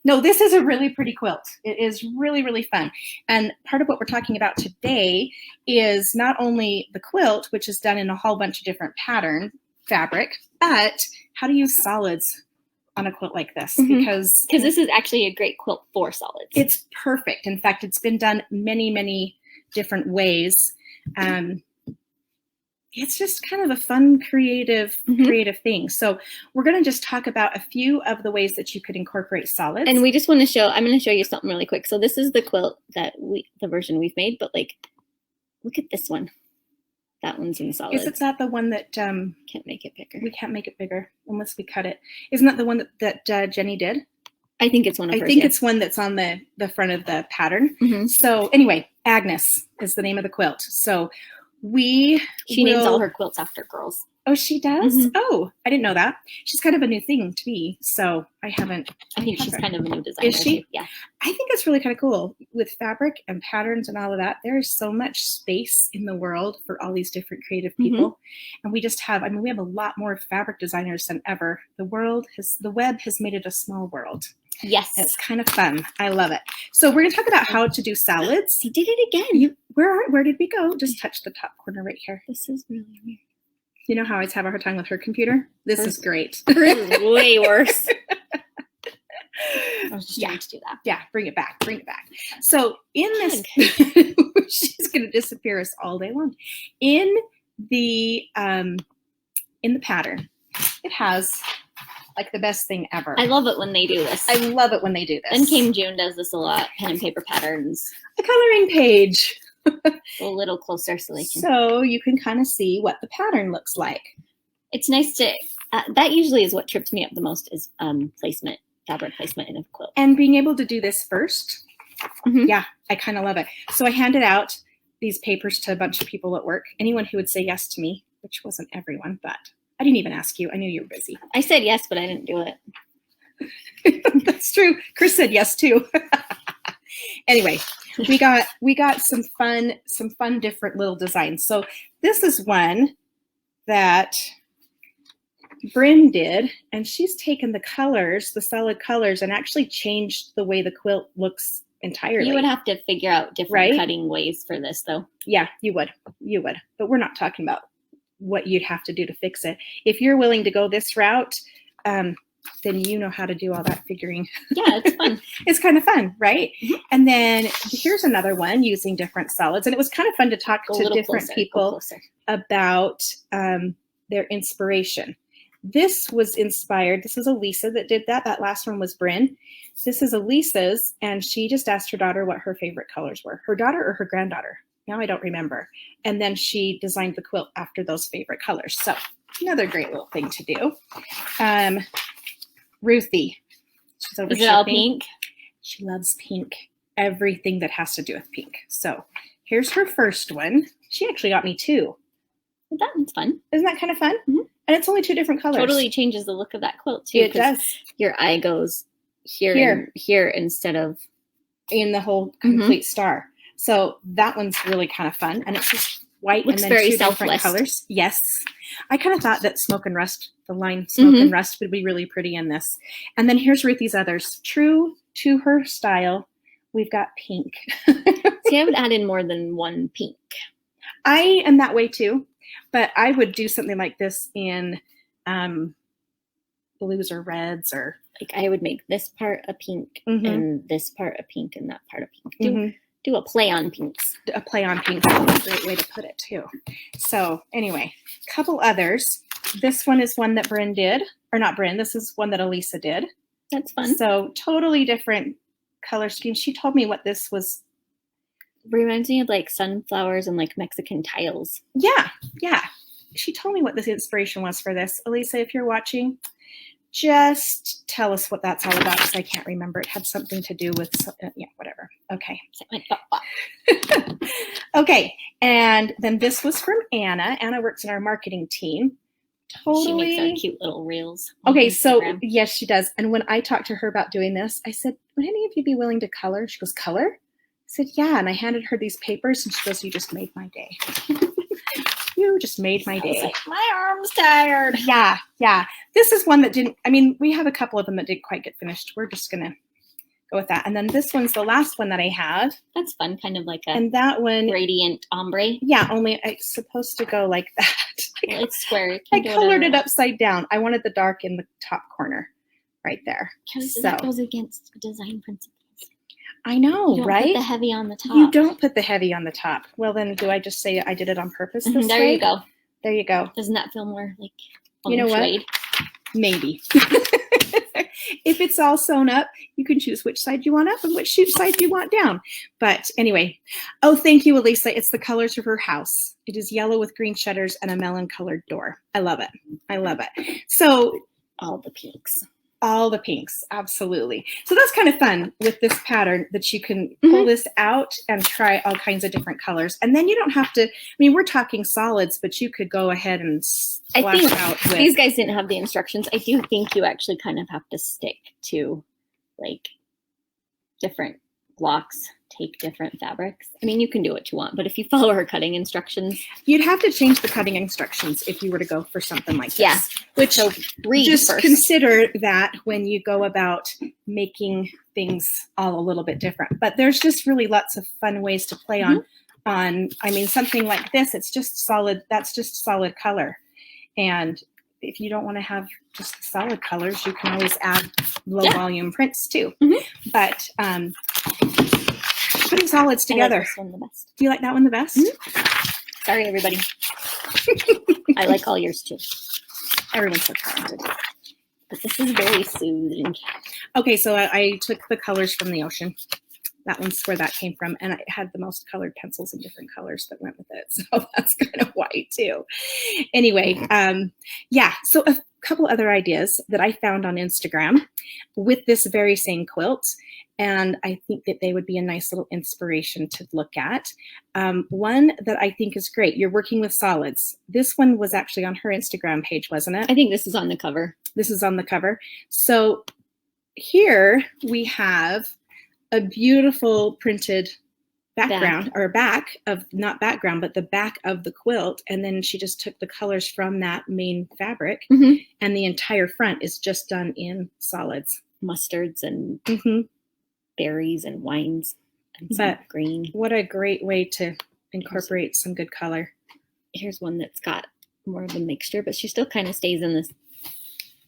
No, this is a really pretty quilt. It is really, really fun. And part of what we're talking about today is not only the quilt, which is done in a whole bunch of different pattern fabric, but how to use solids on a quilt like this, because this is actually a great quilt for solids. It's perfect. In fact, it's been done many, many different ways. It's just kind of a fun, creative thing. So we're going to just talk about a few of the ways that you could incorporate solids. And we just want to show, I'm going to show you something really quick. So this is the quilt that the version we've made, but like, look at this one. That one's in solids. Isn't that the one that can't make it bigger? We can't make it bigger unless we cut it. Isn't that the one that Jenny did? I think it's one of hers. I think it's one that's on the front of the pattern. So anyway, Agnes is the name of the quilt. So she names all her quilts after girls. Oh, she does? Oh, I didn't know that. She's kind of a new thing to me, so I think she's kind of a new designer. Is she? Too. Yeah. I think it's really kind of cool. With fabric and patterns and all of that, there is so much space in the world for all these different creative people. And we just have, we have a lot more fabric designers than ever. The web has made it a small world. Yes. It's kind of fun. I love it. So we're going to talk about how to do salads. You did it again. Where did we go? Just touch the top corner right here. This is really weird. You know how I always have a hard time with her computer? This is great. Way worse. I was just trying to do that. Yeah, bring it back. Bring it back. So in this, she's going to disappear us all day long. In the pattern, it has like the best thing ever. I love it when they do this. I love it when they do this. And Kim June does this a lot. Pen and paper patterns. A coloring page. A little closer so you can kind of see what the pattern looks like. It's nice to, that usually is what trips me up the most is placement, fabric placement in a quilt. And being able to do this first. Yeah, I kind of love it. So I handed out these papers to a bunch of people at work. Anyone who would say yes to me, which wasn't everyone, but I didn't even ask you. I knew you were busy. I said yes, but I didn't do it. That's true. Chris said yes too. Anyway, we got some fun different little designs. So this is one that Bryn did, and she's taken the colors, the solid colors, and actually changed the way the quilt looks entirely. You would have to figure out different cutting ways for this, though. Yeah, you would. But we're not talking about what you'd have to do to fix it. If you're willing to go this route, then you know how to do all that figuring. Yeah, it's fun. It's kind of fun, right? And then here's another one using different solids. And it was kind of fun to talk to different people about their inspiration. This was inspired. This was Elisa that did that. That last one was Bryn. This is Elisa's, and she just asked her daughter what her favorite colors were. Her daughter or her granddaughter? Now I don't remember. And then she designed the quilt after those favorite colors. So another great little thing to do. Ruthie. She's over. Is it all pink? She loves pink. Everything that has to do with pink. So here's her first one. She actually got me two. That one's fun. Isn't that kind of fun? And it's only two different colors. Totally changes the look of that quilt too. It does. Your eye goes here instead of in the whole complete star. So that one's really kind of fun. And it's just white looks and then very two different colors. Yes. I kind of thought that smoke and rust, the line smoke and rust would be really pretty in this. And then here's Ruthie's others. True to her style, we've got pink. See, I would add in more than one pink. I am that way too, but I would do something like this in blues or reds, or like I would make this part a pink and this part a pink and that part a pink. Do a play on pinks. A play on pinks. That's a great way to put it too. So anyway, a couple others. This one is one that Bryn did, or not Bryn. This is one that Elisa did. That's fun. So totally different color schemes. She told me what this was. Reminds me of like sunflowers and like Mexican tiles. Yeah, yeah. She told me what this inspiration was for this. Elisa, if you're watching, just tell us what that's all about, because I can't remember. It had something to do with, yeah, whatever. Okay. Okay. And then this was from Anna. Anna works in our marketing team. Totally. She makes our cute little reels. Okay. So yes, she does. And when I talked to her about doing this, I said, would any of you be willing to color? She goes, color? I said, yeah. And I handed her these papers and she goes, you just made my day. You just made my day. Like, my arm's tired. Yeah, yeah. This is one that didn't, I mean, we have a couple of them that didn't quite get finished. We're just going to go with that. And then this one's the last one that I have. That's fun, kind of like a and that one gradient ombre. Yeah, only it's supposed to go like that. Well, it's square. I colored it upside down. I wanted the dark in the top corner, right there. Because that goes against design principles. I know, you don't right? Put the heavy on the top. You don't put the heavy on the top. Well, then, do I just say I did it on purpose? This there way? you go. There you go. Doesn't that feel more like you know what? Maybe. If it's all sewn up, you can choose which side you want up and which side you want down. But anyway, oh, thank you, Elisa. It's the colors of her house. It is yellow with green shutters and a melon-colored door. I love it. I love it. So all the pinks. All the pinks, absolutely. So that's kind of fun with this pattern that you can pull this out and try all kinds of different colors. And then you don't have to, I mean, we're talking solids, but you could go ahead and splash out with. These guys didn't have the instructions. I do think you actually kind of have to stick to like different blocks, take different fabrics. I mean, you can do what you want, but if you follow her cutting instructions. You'd have to change the cutting instructions if you were to go for something like this. Yeah. Which so just first. Consider that when you go about making things all a little bit different. But there's just really lots of fun ways to play on, I mean, something like this, it's just solid, that's just solid color. And if you don't want to have just solid colors, you can always add low volume prints too. But putting solids together. I like this one the best. Do you like that one the best? Sorry, everybody. I like all yours too. Everyone's so talented. But this is very soothing. Okay, so I took the colors from the ocean. That one's where that came from. And I had the most colored pencils in different colors that went with it. So that's kind of white too. Anyway, yeah, so a couple other ideas that I found on Instagram with this very same quilt. And I think that they would be a nice little inspiration to look at. One that I think is great. You're working with solids. This one was actually on her Instagram page, wasn't it? I think this is on the cover. This is on the cover. So here we have a beautiful printed background or back of, not background, but the back of the quilt. And then she just took the colors from that main fabric and the entire front is just done in solids. Mustards and berries and wines and some green. What a great way to incorporate some good color. Here's one that's got more of a mixture, but she still kind of stays in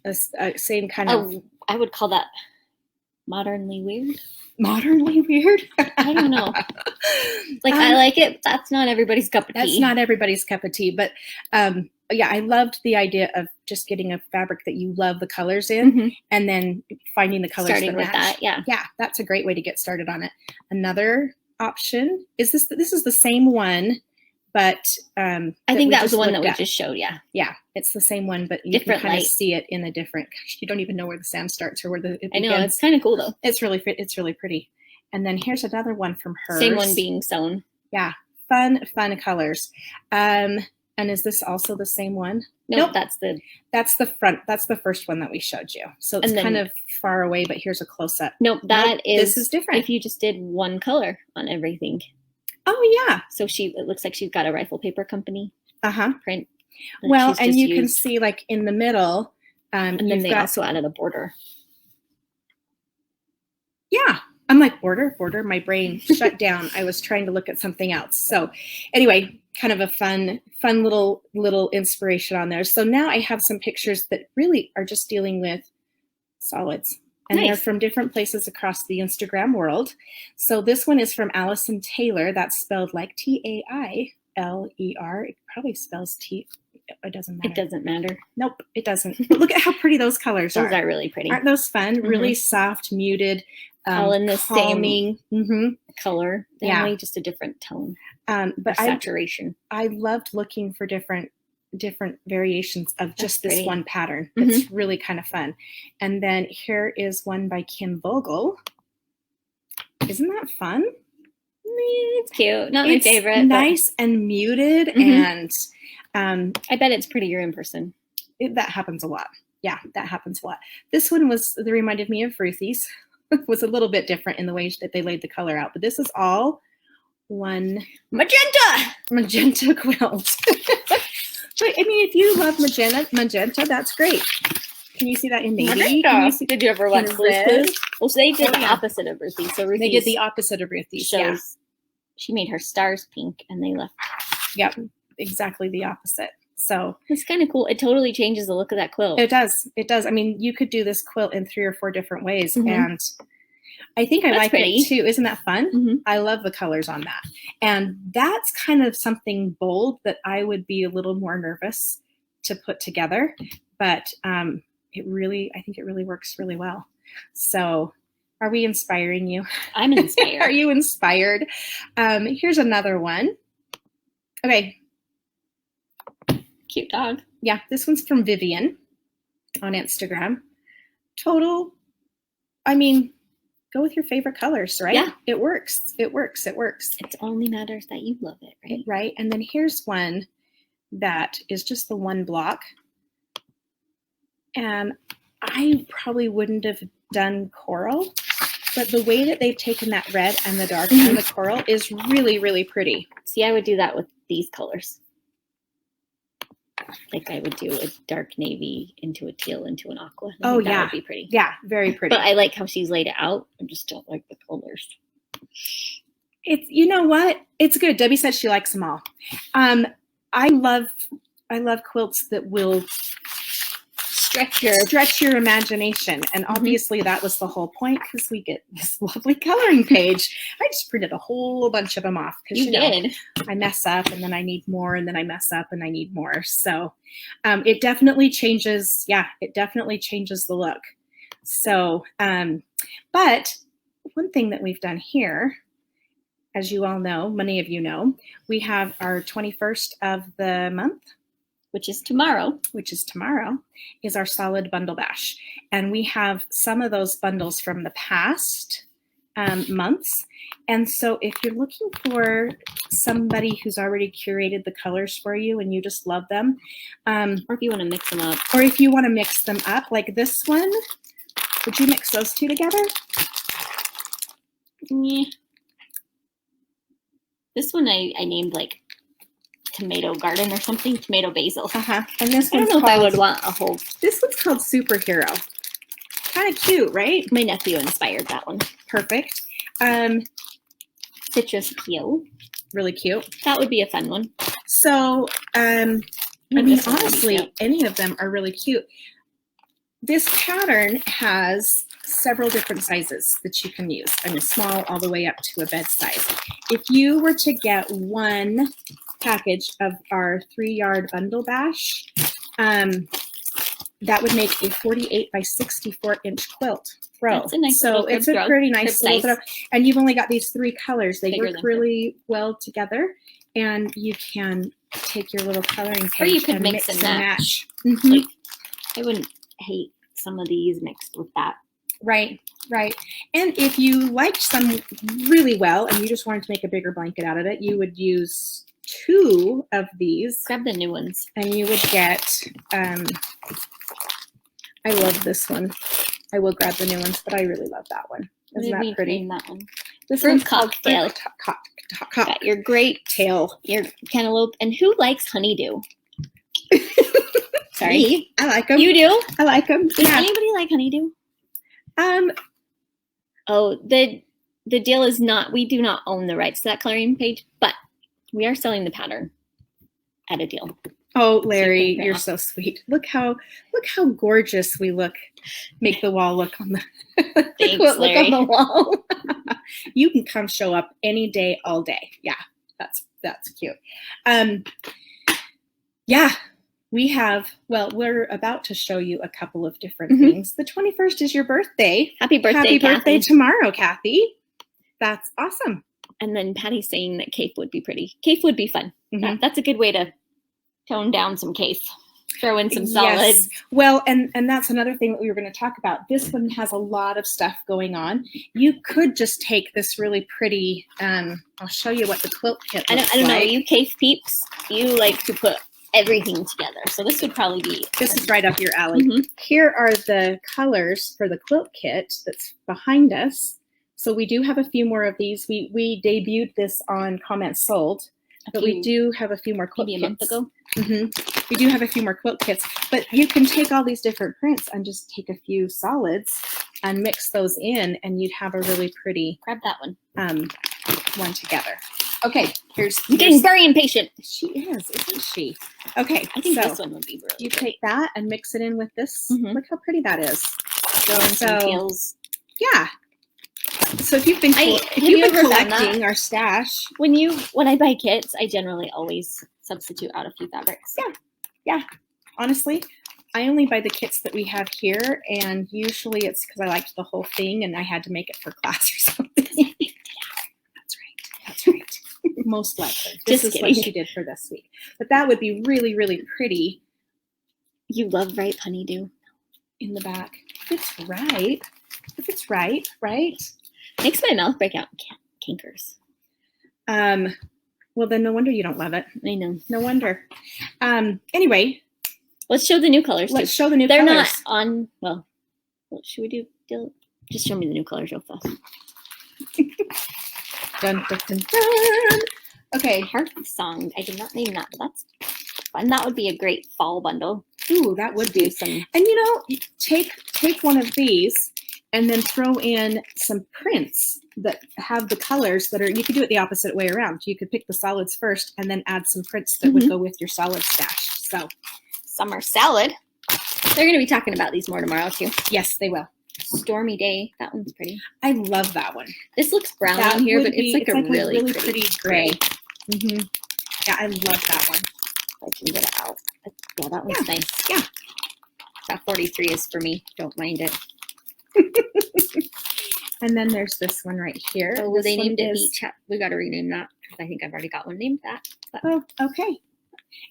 this same kind of. I would call that modernly weird. Modernly weird? I don't know. Like I like it. That's not everybody's cup of tea. That's not everybody's cup of tea. But yeah, I loved the idea of just getting a fabric that you love the colors in and then finding the colors starting that with match. that. Yeah. Yeah, that's a great way to get started on it. Another option is this is the same one, but I think that was the one that we just showed. Yeah. Yeah, it's the same one, but you different can kind light. of see it in a different. You don't even know where the sand starts or where it begins. I know, it's kind of cool though. It's really pretty. And then here's another one from her. Same one being sewn. Yeah, fun colors. And is this also the same one? Nope, that's the front. That's the first one that we showed you. So it's kind of far away, but here's a close up. Nope, this is different. If you just did one color on everything. Oh yeah. So it looks like she's got a rifle paper company print. Well, and you can see like in the middle. And then they also added a border. Yeah. I'm like, border. My brain shut down. I was trying to look at something else. So anyway, kind of a fun little inspiration on there. So now I have some pictures that really are just dealing with solids. And they're from different places across the Instagram world. So this one is from Allison Taylor. That's spelled like Tailer. It probably spells T. It doesn't matter. It doesn't matter. Nope, it doesn't. But look at how pretty those colors are. Those are really pretty. Aren't those fun? Really soft, muted. All in the calming, same color. Yeah. Just a different tone. But saturation. I loved looking for different variations of just this one pattern. It's really kind of fun. And then here is one by Kim Vogel. Isn't that fun? It's cute. Not my favorite. Nice and muted, and I bet it's prettier in person. That happens a lot. Yeah, that happens a lot. This one they reminded me of Ruthie's. It was a little bit different in the way that they laid the color out, but this is all one magenta quilt. But I mean, if you love magenta, that's great. Can you see that in navy? Can you see, did you ever watch in Blue's red? Clues? Well, so they did Oh, the yeah. opposite of Ruthie. So Ruthie They did the opposite of Ruthie's. shows Yeah. she made her stars pink, and they left. Yep, exactly the opposite. So it's kind of cool. It totally changes the look of that quilt. it does. It does. I mean, you could do this quilt in 3 or 4 different ways, Mhm. and I think I That's like pretty. it too. Isn't that fun? Mhm. I love the colors on that, and that's kind of something bold that I would be a little more nervous to put together, but I think it really works really well. So, are we inspiring you? I'm inspired. Are you inspired? Here's another one. Okay. Cute dog. Yeah, this one's from Vivian on Instagram. Total, I mean, go with your favorite colors, right? Yeah. It works. It works. It works. It only matters that you love it, right? Right. And then here's one that is just the one block. And I probably wouldn't have done coral, but the way that they've taken that red and the dark and the coral is really, really pretty. See, I would do that with these colors. Like I would do a dark navy into a teal into an aqua. I think that would be pretty. Yeah, very pretty. But I like how she's laid it out. I just don't like the colors. It's, you know what? It's good. Debbie said she likes them all. I love quilts that will stretch your imagination, and obviously that was the whole point, because we get this lovely coloring page. I just printed a whole bunch of them off because you know, I mess up and then I need more, and then I mess up and I need more. So it definitely changes. Yeah, it definitely changes the look. So, but one thing that we've done here, as you all know, many of you know, we have our 21st of the month, which is tomorrow, is our solid bundle bash. And we have some of those bundles from the past months. And so if you're looking for somebody who's already curated the colors for you and you just love them, or if you want to mix them up, like this one, would you mix those two together? Yeah. This one I named like tomato garden or something, tomato basil. And this I don't know if I would want a whole. This one's called Superhero. Kind of cute, right? My nephew inspired that one. Perfect. Citrus peel. Really cute. That would be a fun one. So, I mean, honestly, any of them are really cute. This pattern has several different sizes that you can use. I mean, small all the way up to a bed size. If you were to get one package of our 3-yard bundle bash, that would make a 48 by 64 inch quilt throw. That's a nice so it's a pretty nice little throw. And you've only got these 3 colors. They work really well together, and you can take your little coloring page, or you could and mix and match. Like, I wouldn't hate some of these mixed with that. Right. And if you liked some really well and you just wanted to make a bigger blanket out of it, you would use 2 of these. Grab the new ones. And you would get, I love this one. I will grab the new ones, but I really love that one. Isn't that pretty? That one. This Fruit one's cocktail. Got your great tail. Your cantaloupe. And who likes honeydew? Sorry. Me. I like them. You do? I like them. Does anybody like honeydew? Oh, the deal is not, we do not own the rights to that coloring page, but we are selling the pattern at a deal. Oh, Larry, you're so sweet. Look how gorgeous we look. Make the wall look on the Thanks, look Larry. on the wall. You can come show up any day, all day. Yeah, that's cute. Yeah, we're about to show you a couple of different things. The 21st is your birthday. Happy birthday, Happy Kathy. birthday tomorrow, Kathy. That's awesome. And then Patty's saying that cape would be pretty. Cape would be fun. That's a good way to tone down some cape. Throw in some solids. Yes. Well, and that's another thing that we were going to talk about. This one has a lot of stuff going on. You could just take this really pretty, I'll show you what the quilt kit looks I don't know, like. you cape peeps, you like to put everything together. So this would probably be. This is right up your alley. Here are the colors for the quilt kit that's behind us. So we do have a few more of these. We debuted this on Comments Sold. but we do have a few more quilt maybe kits. A month ago. We do have a few more quilt kits, but you can take all these different prints and just take a few solids and mix those in, and you'd have a really pretty Grab that one. one together. Okay, here's getting very impatient. She is, isn't she? Okay, I think so this one would be really you great. take that and mix it in with this. Look how pretty that is. So yeah. So if you've been collecting our stash, when I buy kits, I generally always substitute out a few fabrics. Yeah. Honestly, I only buy the kits that we have here, and usually it's because I liked the whole thing and I had to make it for class or something. That's right. Most likely. This is what she did for this week. But that would be really, really pretty. You love ripe honeydew in the back. If it's ripe, right? Makes my mouth break out cankers. Well, then no wonder you don't love it. I know. No wonder. Anyway. Let's show the new colors. Let's show the new colors. They're not on, well, what should we do? Just show me the new colors real fast. Dun, dun, dun, dun. Okay. Heart Song. I did not name that, but that's fun. That would be a great fall bundle. Ooh, that would be some. And you know, take one of these and then throw in some prints that have the colors that are, you could do it the opposite way around. You could pick the solids first and then add some prints that would go with your solid stash. So summer salad. They're going to be talking about these more tomorrow too. Yes, they will. Stormy Day. That one's pretty. I love that one. This looks brown on here, but it's like a really pretty gray. Yeah, I love that one. If I can get it out. Yeah, that one's nice. Yeah. That 43 is for me. Don't mind it. And then there's this one right here. Oh, they named it Beach. We got to rename that because I think I've already got one named that. But. Oh, okay.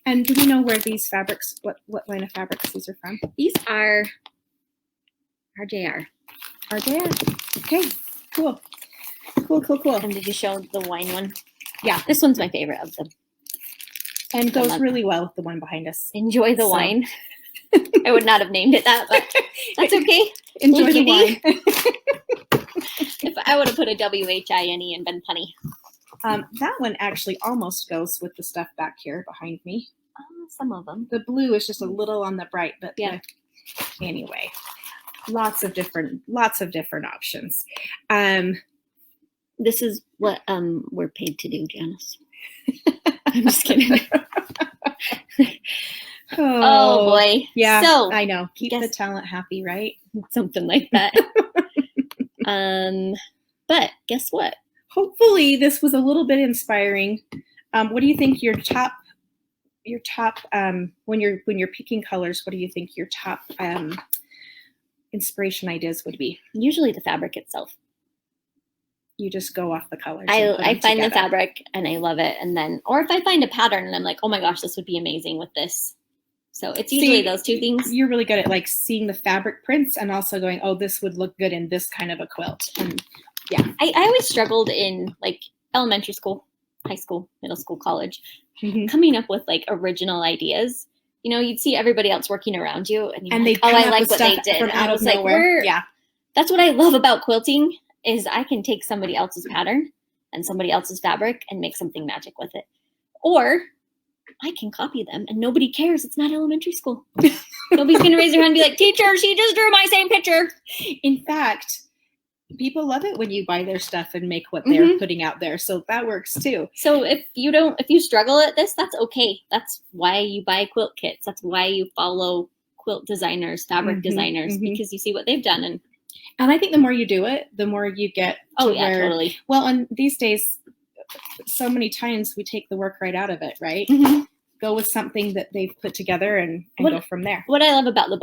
And do we know where these fabrics, what line of fabrics these are from? These are RJR. RJR. Okay, cool. Cool. And did you show the wine one? Yeah. This one's my favorite of them. And goes really well with the one behind us. Enjoy the wine. I would not have named it that, but that's okay. Enjoy the wine. If I would have put a WHINE and been punny. That one actually almost goes with the stuff back here behind me. Some of them. The blue is just a little on the bright, but yeah. Anyway, lots of different options. This is what we're paid to do, Janice. I'm just kidding. Oh boy. Yeah. So I know. Keep the talent happy, right? Something like that. But guess what? Hopefully this was a little bit inspiring. What do you think your top when you're picking colors, what do you think your top inspiration ideas would be? Usually the fabric itself. You just go off the colors. I find the fabric and I love it. And then, or if I find a pattern and I'm like, oh my gosh, this would be amazing with this. So it's usually those two things. You're really good at like seeing the fabric prints and also going, oh, this would look good in this kind of a quilt. And yeah. I always struggled in like elementary school, high school, middle school, college, coming up with like original ideas. You know, you'd see everybody else working around you and like, oh, I like what they did. From out of nowhere. Yeah. That's what I love about quilting is I can take somebody else's pattern and somebody else's fabric and make something magic with it. Or I can copy them and nobody cares. It's not elementary school. Nobody's going to raise their hand and be like, teacher, she just drew my same picture. In fact, people love it when you buy their stuff and make what they're putting out there. So that works too. So if you struggle at this, that's okay. That's why you buy quilt kits. That's why you follow quilt designers, fabric designers, because you see what they've done. And I think the more you do it, the more you get to totally. Well, and these days, so many times we take the work right out of it, right? Go with something that they've put together and go from there. What I love about the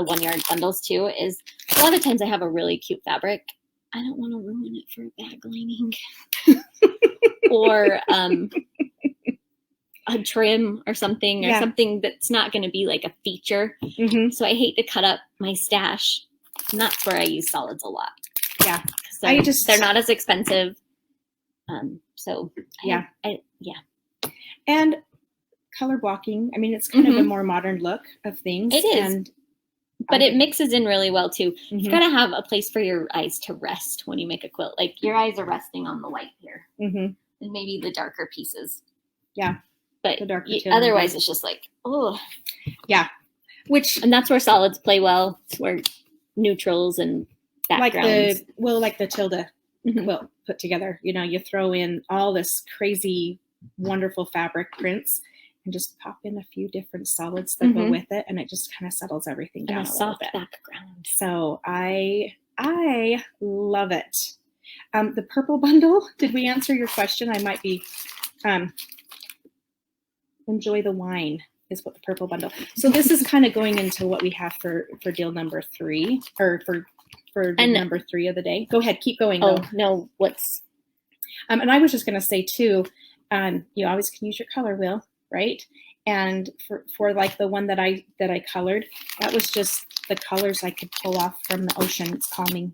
1 yard bundles too, is a lot of times I have a really cute fabric. I don't want to ruin it for a bag lining or a trim or something something that's not going to be like a feature. So I hate to cut up my stash. And that's where I use solids a lot. Yeah. They're not as expensive. And color blocking. I mean, it's kind of a more modern look of things. It is. But it mixes in really well too. You got to have a place for your eyes to rest when you make a quilt. Like your eyes are resting on the white here. And maybe the darker pieces. Yeah. But The darker otherwise it's just like, oh. Yeah. And that's where solids play well. It's where neutrals and backgrounds. Like the Tilda quilt put together. You know, you throw in all this crazy, wonderful fabric prints and just pop in a few different solids that go with it, and it just kind of settles everything down a little bit. Background. So I love it. The purple bundle, did we answer your question? I might be enjoy the wine is what the purple bundle. So this is kind of going into what we have for deal number 3, or for number 3 of the day. Go ahead, keep going. Oh, no, what's and I was just going to say too, you always can use your color wheel, right? And for like the one that I colored, that was just the colors I could pull off from the ocean. It's calming.